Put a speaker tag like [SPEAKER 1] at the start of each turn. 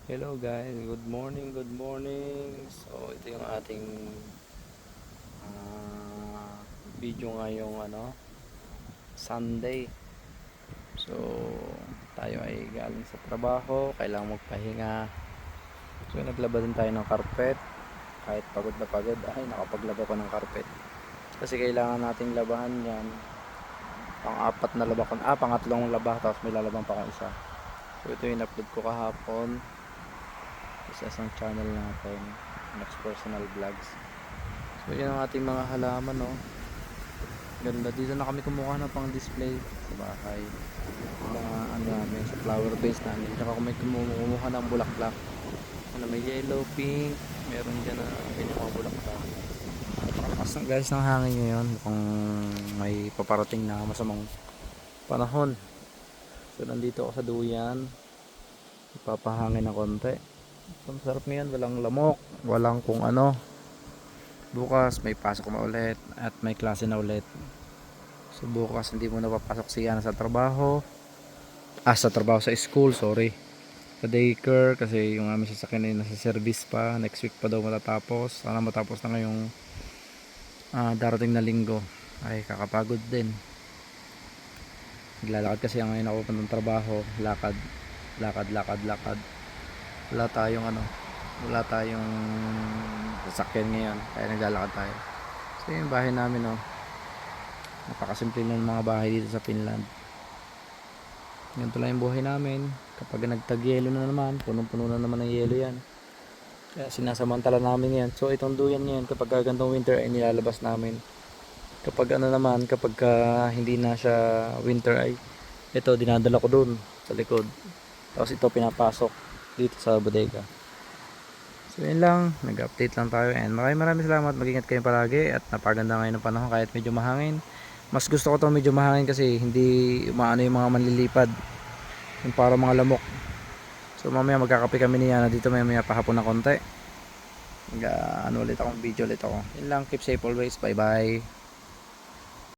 [SPEAKER 1] Hello guys, good morning, good morning. So ito yung ating ah, video ngayong Sunday. So tayo ay galing sa trabaho, kailangan magpahinga. So naglaba din tayo ng carpet. Kahit pagod na pagod, ay nakapaglaba ko ng carpet. Kasi kailangan nating labahan yan. Pang-apat na laba ko, pangatlong laba, tapos may lalabang pa kang isa. So ito yung upload ko kahapon sa isang channel natin, Max Personal Vlogs. So yan ang ating mga halaman, no. Ganda, dito na kami kumuha ng pang display sa bahay. Mga namin sa flower base namin. Tsaka kung may kumuha ng bulaklak, may yellow, pink, meron dyan na ganyan mga bulaklak. Napakakas ng guys ng hangin ngayon, kung may paparating na masamang panahon. So nandito ako sa duyan, ipapahangin ng konti. So masarap ngayon, walang lamok, walang kung ano. Bukas may pasok na ulit at may klase na ulit. So bukas hindi mo na papasok si Yana sa trabaho. Sa school, sorry. Sa daycare kasi yung aming sasakyan ay nasa service pa. Next week pa daw matatapos. Sana matapos na ngayong darating na linggo. Ay kakapagod din. Naglalakad kasi ngayon ako puntang trabaho. Lakad. Wala tayong sasakyan ngayon. Kaya naglalakad tayo. So yung bahay namin, oh. Napakasimple ng mga bahay dito sa Finland. Ganito lang yung buhay namin. Kapag nagtag-yelo na naman, punong-puno na naman ng yelo yan. Kaya sinasamantala namin yan. So itong duyan yan, kapag gantong winter ay nilalabas namin. Kapag hindi na siya winter ay ito dinadala ko dun sa likod. Tapos ito pinapasok dito sa bodega. So yun lang, nag-update lang tayo and maraming salamat. Mag-ingat kayo palagi at napaganda ngayon ng panahon kahit medyo mahangin. Mas gusto ko to medyo mahangin kasi hindi umaano yung mga manlilipad, yung para mga lamok. So mamaya magkakape kami niya dito, mamaya pahapon na konti. Ulit akong video ulit ako. Yun lang, keep safe always, bye bye.